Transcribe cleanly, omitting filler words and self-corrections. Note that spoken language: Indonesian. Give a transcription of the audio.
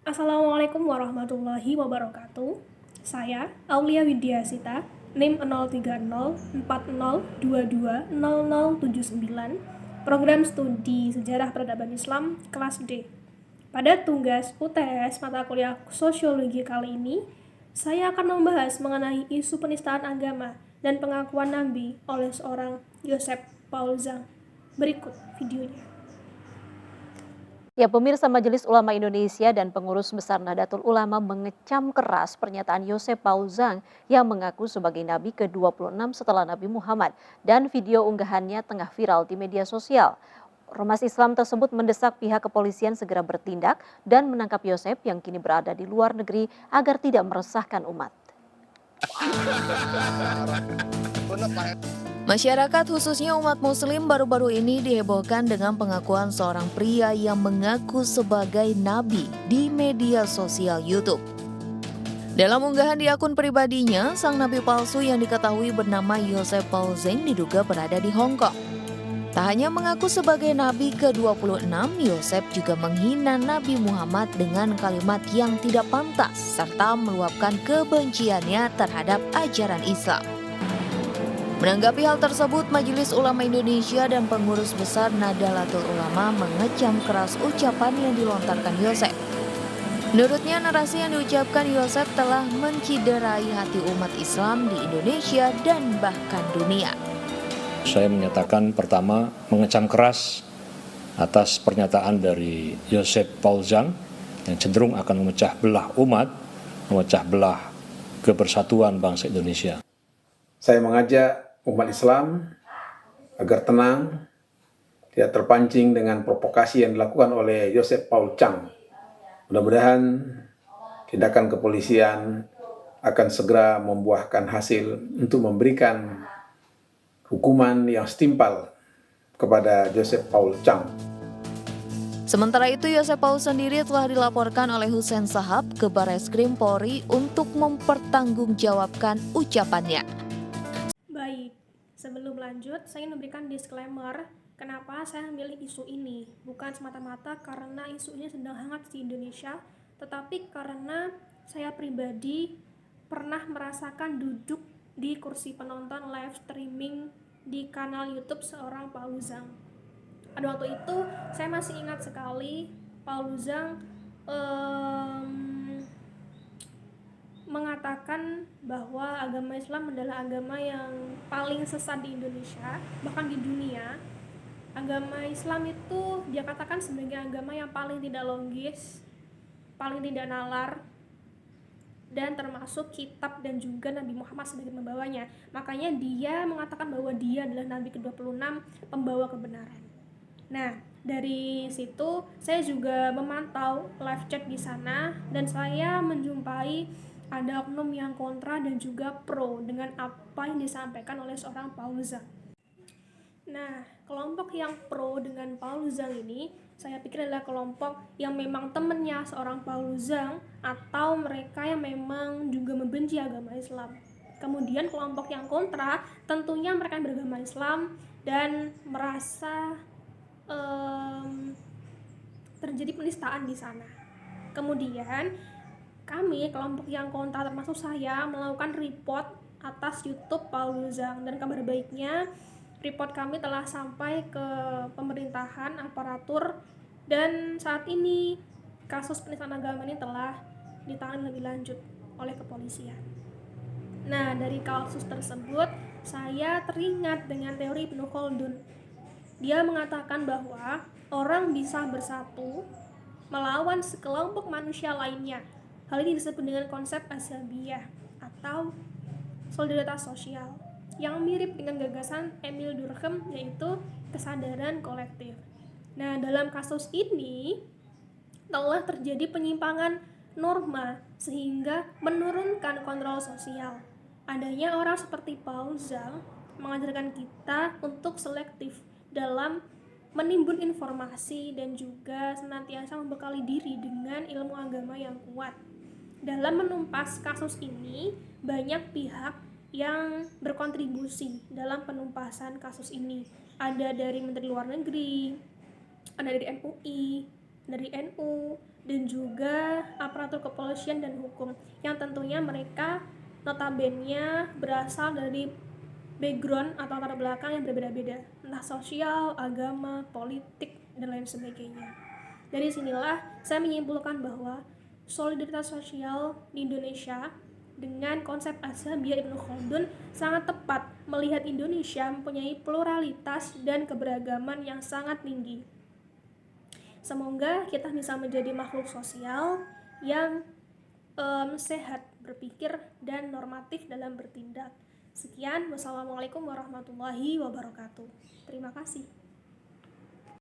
Assalamualaikum warahmatullahi wabarakatuh. Saya Aulia Widyasita, NIM 03040220079, Program Studi Sejarah Peradaban Islam kelas D. Pada tugas UTS mata kuliah Sosiologi kali ini, saya akan membahas mengenai isu penistaan agama dan pengakuan Nabi oleh seorang Joseph Paul Zhang. Berikut videonya. Ya, pemirsa, Majelis Ulama Indonesia dan Pengurus Besar Nahdlatul Ulama mengecam keras pernyataan Joseph Paul Zhang yang mengaku sebagai Nabi ke-26 setelah Nabi Muhammad, dan video unggahannya tengah viral di media sosial. Ormas Islam tersebut mendesak pihak kepolisian segera bertindak dan menangkap Joseph yang kini berada di luar negeri agar tidak meresahkan umat. Masyarakat khususnya umat muslim baru-baru ini dihebohkan dengan pengakuan seorang pria yang mengaku sebagai nabi di media sosial YouTube. Dalam unggahan di akun pribadinya, sang nabi palsu yang diketahui bernama Joseph Paul Zhang diduga berada di Hong Kong. Tak hanya mengaku sebagai nabi ke-26, Joseph juga menghina Nabi Muhammad dengan kalimat yang tidak pantas serta meluapkan kebenciannya terhadap ajaran Islam. Menanggapi hal tersebut, Majelis Ulama Indonesia dan Pengurus Besar Nahdlatul Ulama mengecam keras ucapan yang dilontarkan Joseph. Menurutnya, narasi yang diucapkan Joseph telah menciderai hati umat Islam di Indonesia dan bahkan dunia. Saya menyatakan pertama mengecam keras atas pernyataan dari Joseph Paul Zhang yang cenderung akan memecah belah umat, memecah belah kebersatuan bangsa Indonesia. Saya mengajak umat Islam agar tenang, tidak terpancing dengan provokasi yang dilakukan oleh Joseph Paul Zhang. Mudah-mudahan tindakan kepolisian akan segera membuahkan hasil untuk memberikan hukuman yang setimpal kepada Joseph Paul Zhang. Sementara itu, Joseph Paul sendiri telah dilaporkan oleh Hussein Shahab ke Barreskrim Polri untuk mempertanggungjawabkan ucapannya. Baik, sebelum lanjut, saya ingin memberikan disclaimer kenapa saya memilih isu ini. Bukan semata-mata karena isu ini sedang hangat di Indonesia, tetapi karena saya pribadi pernah merasakan duduk di kursi penonton live streaming di kanal YouTube seorang Paul Zhang. Pada waktu itu, saya masih ingat sekali Paul Zhang mengatakan bahwa agama Islam adalah agama yang paling sesat di Indonesia, bahkan di dunia. Agama Islam itu dia katakan sebagai agama yang paling tidak logis, paling tidak nalar, dan termasuk kitab dan juga Nabi Muhammad sebagai pembawanya. Makanya dia mengatakan bahwa dia adalah Nabi ke-26 pembawa kebenaran. Nah, dari situ saya juga memantau live chat di sana dan saya menjumpai ada oknum yang kontra dan juga pro dengan apa yang disampaikan oleh seorang Paul Zhang. Nah, kelompok yang pro dengan Paul Zhang ini saya pikir adalah kelompok yang memang temannya seorang Paul Zhang atau mereka yang memang juga membenci agama Islam. Kemudian kelompok yang kontra tentunya mereka yang beragama Islam dan merasa terjadi penistaan di sana. Kemudian kami kelompok yang kontra termasuk saya melakukan report atas YouTube Paul Zhang, dan kabar baiknya report kami telah sampai ke pemerintahan, aparatur, dan saat ini kasus penistaan agama ini telah ditangani lebih lanjut oleh kepolisian. Nah, dari kasus tersebut saya teringat dengan teori Ibnu Khaldun. Dia mengatakan bahwa orang bisa bersatu melawan sekelompok manusia lainnya. Hal ini disebut dengan konsep asabiyah atau solidaritas sosial yang mirip dengan gagasan Emil Durkheim, yaitu kesadaran kolektif. Nah, dalam kasus ini telah terjadi penyimpangan norma sehingga menurunkan kontrol sosial. Adanya orang seperti Paul Zhang mengajarkan kita untuk selektif dalam menimbun informasi dan juga senantiasa membekali diri dengan ilmu agama yang kuat. Dalam menumpas kasus ini, banyak pihak yang berkontribusi dalam penumpasan kasus ini. Ada dari Menteri Luar Negeri, ada dari MUI, dari NU, dan juga aparatur kepolisian dan hukum yang tentunya mereka notabene berasal dari background atau latar belakang yang berbeda-beda, entah sosial, agama, politik, dan lain sebagainya. Dari sinilah saya menyimpulkan bahwa solidaritas sosial di Indonesia dengan konsep Ashabiyah Ibnu Khaldun sangat tepat melihat Indonesia mempunyai pluralitas dan keberagaman yang sangat tinggi. Semoga kita bisa menjadi makhluk sosial yang sehat berpikir dan normatif dalam bertindak. Sekian, wassalamualaikum warahmatullahi wabarakatuh. Terima kasih.